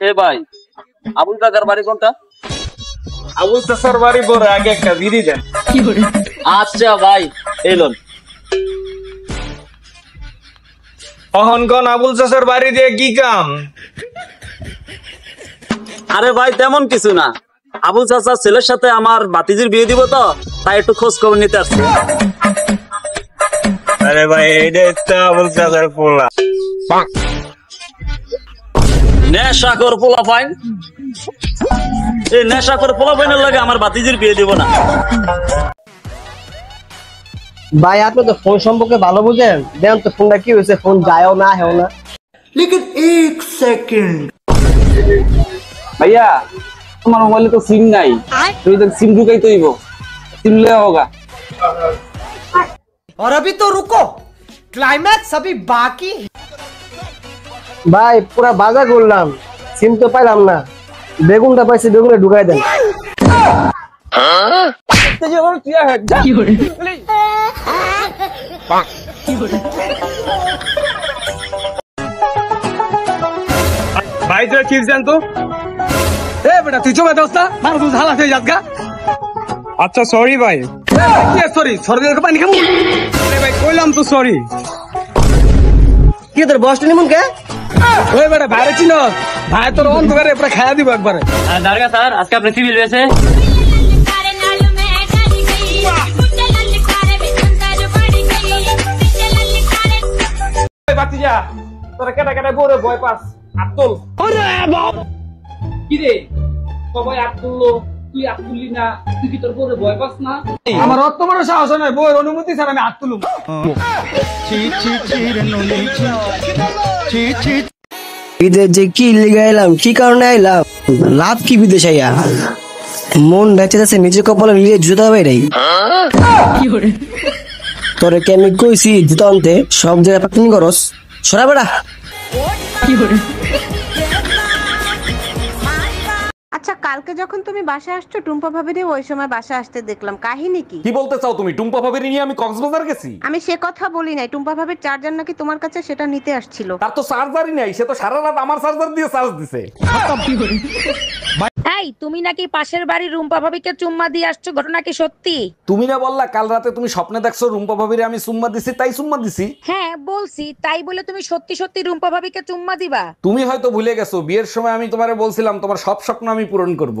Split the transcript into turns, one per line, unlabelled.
এ ভাই, আবুল কাকার বাড়ি কোনটা?
আবুল চাচার বাড়ি বড় আগে একটা বিড়ি দেন।
আচ্ছা ভাই, এলোন।
কখন কোন আবুল চাচার বাড়ি দিয়ে কি কাম?
আরে ভাই তেমন কিছু না, আবুল চাচার ছেলের সাথে আমার ভাতিজির বিয়ে দিব তো, তাই একটু খোঁজ খবর নিতে আসছি।
আরে ভাই এইটা তো আবুল চাচার পোলা।
নেশা কর পোলা পাইন, এই নেশা করে পোলা পাইনের লাগে আমার ভাতিজির বিয়ে দিব না।
ভাই আপনি তো ফোন সম্পর্কে ভালো বুঝেন, দেন তো ফোনটা কি হয়েছে, ফোন যায়ও না হেও না।
लेकिन एक सेकंड
ভাইয়া তোমার মোবাইলে তো সিম নাই, তুই তো সিম ঢুকাই তো হইব, সিম ले होगा।
और अभी तो रुको, क्लाइमैक्स अभी बाकी है।
ভাই পুরা বাজার করলাম, সিম তো পাইলাম না, বেগুনটা পাইছি, বেগুনে ঢুকাই দেন।
ভাই তুই চিপস দেন তো।
ए बेटा तू चुप है दोस्ता, मार तू झाला से जात का।
আচ্ছা সরি ভাই।
ये सॉरी सॉरी के पानी खामु।
আরে ভাই কইলাম তো সরি।
কি তোর বসটা নিমন কে?
ओए बेटा বাইরে চিনো, ভাই তোর অন করে পুরো খায়া দিব একবারে।
দারগা স্যার, আজকে আপনি সিভিল হয়েছে।
ওই বাতিজা তোরা কেটা কেটা বড় ভয় পাস আব্দুল।
কি রে সবাই আপ তুললো, তুই আপ তুললি না, তুই কি তোর বড় ভয় পাস না?
আমার অত বড় সাহস নয়, বউয়ের অনুমতি ছাড়া আমি হাত তুলুম।
বিদেশ যে কি লিগে এলাম, কি কারণে আইলাম, লাভ কি বিদেশ আইয়া? মন ডাকতেছে নিজে কপালে লিয়ে জুতা বাইরাই। তোরে কে আমি কইছি জুতা আনতে, সব জায়গায় পাকনি করস, সরা বেড়া।
আচ্ছা কালকে যখন তুমি বাসায় আসছো টুম্পা ভাবিরে ওই সময় বাসায় আসতে দেখলাম, কাহিনী কি?
কি বলতে চাও তুমি? টুম্পা ভাবির নিয়ে আমি কক্সবাজার গেছি?
আমি সে কথা বলি নাই, টুম্পা ভাবির চার্জার নাকি তোমার কাছে, সেটা নিতে আসছিল।
তার তো চার্জারই নাই, সে তো সারা রাত আমার চার্জার দিয়ে চার্জ দিছে।
এই তুমি নাকি পাশের বাড়ির রুম্পা ভাবিকে চুম্মা দিয়ে আসছো, ঘটনা কি সত্যি?
তুমি না বললা কাল রাতে তুমি স্বপ্নে দেখছো রুম্পা ভাবিরে আমি চুম্মা দিছি, তাই চুম্মা দিছি।
হ্যাঁ বলছি, তাই বলে তুমি সত্যি সত্যি রুম্পা ভাবিকে চুম্মা দিবা?
তুমি হয়তো ভুলে গেছো, বিয়ের সময় আমি তোমারে বলছিলাম তোমার সব স্বপ্ন আমি পূরণ করব।